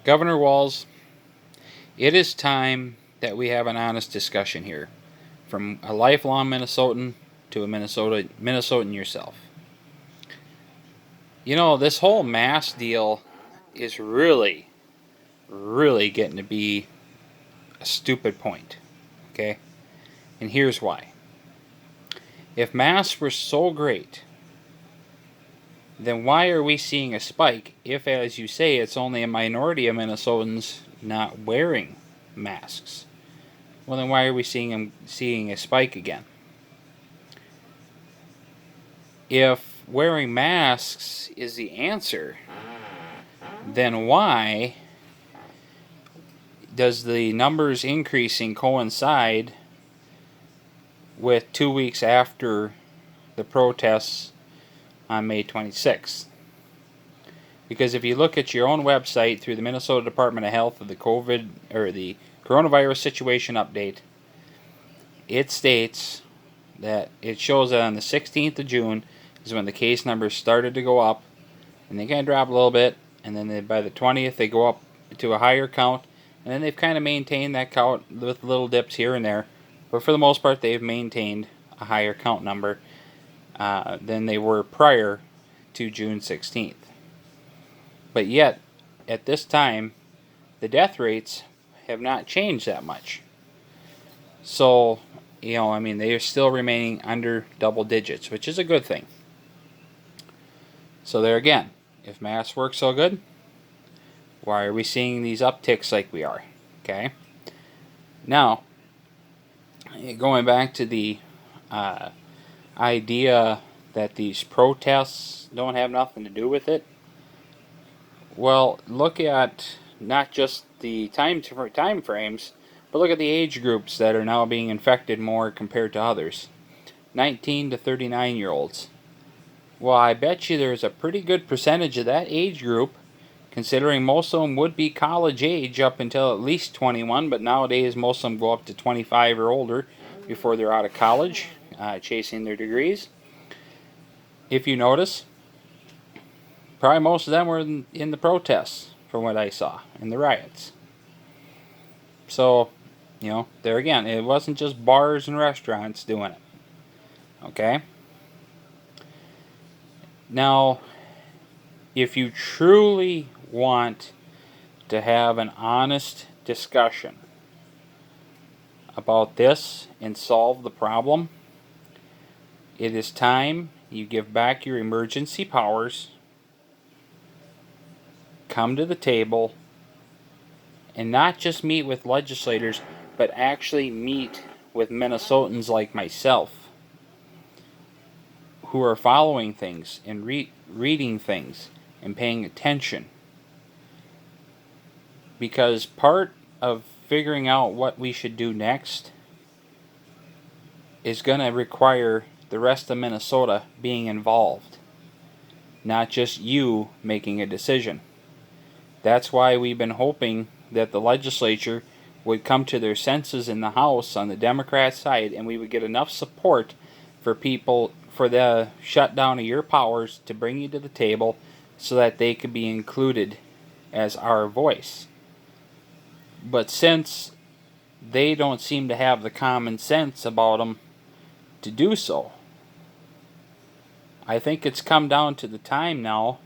Governor Walz, it is time that we have an honest discussion here, from a lifelong Minnesotan to a Minnesotan yourself. You know, this whole mask deal is really getting to be a stupid point. Okay? And here's why. If masks were so great, then why are we seeing a spike if, as you say, it's only a minority of Minnesotans not wearing masks? Well, then why are we seeing a spike again? If wearing masks is the answer, then why does the numbers increasing coincide with 2 weeks after the protests on May 26th? Because if you look at your own website through the Minnesota Department of Health of the the coronavirus situation update, it states that it shows that on the 16th of June is when the case numbers started to go up, and they kind of drop a little bit, and then by the 20th they go up to a higher count, and then they've kind of maintained that count with little dips here and there, but for the most part they've maintained a higher count number than they were prior to June 16th. But yet, at this time, the death rates have not changed that much. So, they are still remaining under double digits, which is a good thing. So there again, if masks work so good, why are we seeing these upticks like we are? Okay. Now, going back to the idea that these protests don't have nothing to do with it, well, look at not just the time frames, but look at the age groups that are now being infected more compared to others. 19 to 39-year-olds. Well, I bet you there's a pretty good percentage of that age group, considering most of them would be college age up until at least 21, but nowadays most of them go up to 25 or older before they're out of college, chasing their degrees. If you notice, probably most of them were in the protests, from what I saw, in the riots. So, there again, it wasn't just bars and restaurants doing it. Okay? Now, if you truly want to have an honest discussion about this and solve the problem, it is time you give back your emergency powers, come to the table, and not just meet with legislators, but actually meet with Minnesotans like myself, who are following things and reading things and paying attention. Because part of figuring out what we should do next is going to require the rest of Minnesota being involved, not just you making a decision. That's why we've been hoping that the legislature would come to their senses in the House on the Democrat side, and we would get enough support for the shutdown of your powers to bring you to the table so that they could be included as our voice. But since they don't seem to have the common sense about them to do so, I think it's come down to the time now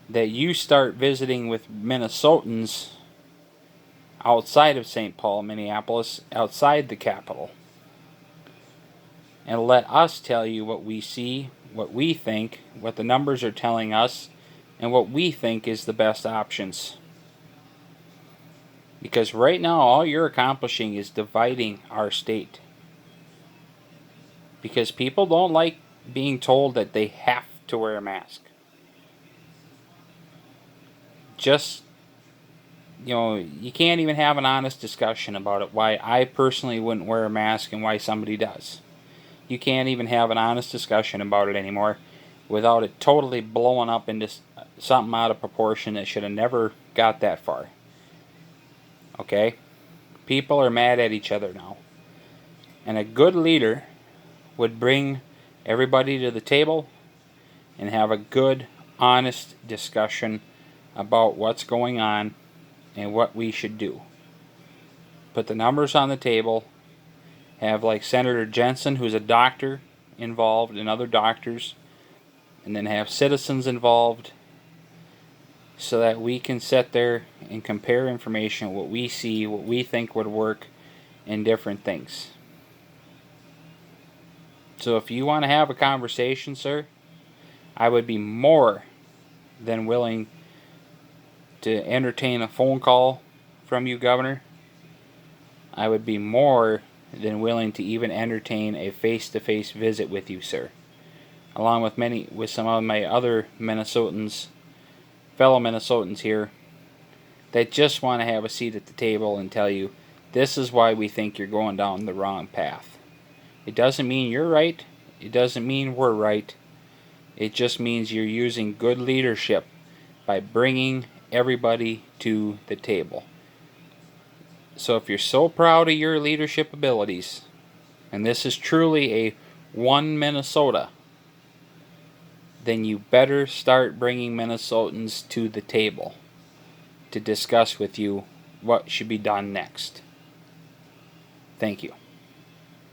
that you start visiting with Minnesotans outside of St. Paul, Minneapolis, outside the capital, and let us tell you what we see, what we think, what the numbers are telling us, and what we think is the best options. Because right now, all you're accomplishing is dividing our state. Because people don't like being told that they have to wear a mask. You can't even have an honest discussion about it, why I personally wouldn't wear a mask and why somebody does. You can't even have an honest discussion about it anymore without it totally blowing up into something out of proportion that should have never got that far. Okay? People are mad at each other now. And a good leader would bring everybody to the table and have a good, honest discussion about what's going on and what we should do. Put the numbers on the table. Have like Senator Jensen, who's a doctor, involved, and other doctors, and then have citizens involved, so that we can sit there and compare information, what we see, what we think would work, and different things. So if you want to have a conversation, sir, I would be more than willing to entertain a phone call from you, Governor. I would be more than willing to even entertain a face-to-face visit with you, sir, along with some of my other Minnesotans, fellow Minnesotans here, that just want to have a seat at the table and tell you, this is why we think you're going down the wrong path. It doesn't mean you're right. It doesn't mean we're right. It just means you're using good leadership by bringing everybody to the table. So if you're so proud of your leadership abilities, and this is truly a one Minnesota, then you better start bringing Minnesotans to the table to discuss with you what should be done next. Thank you.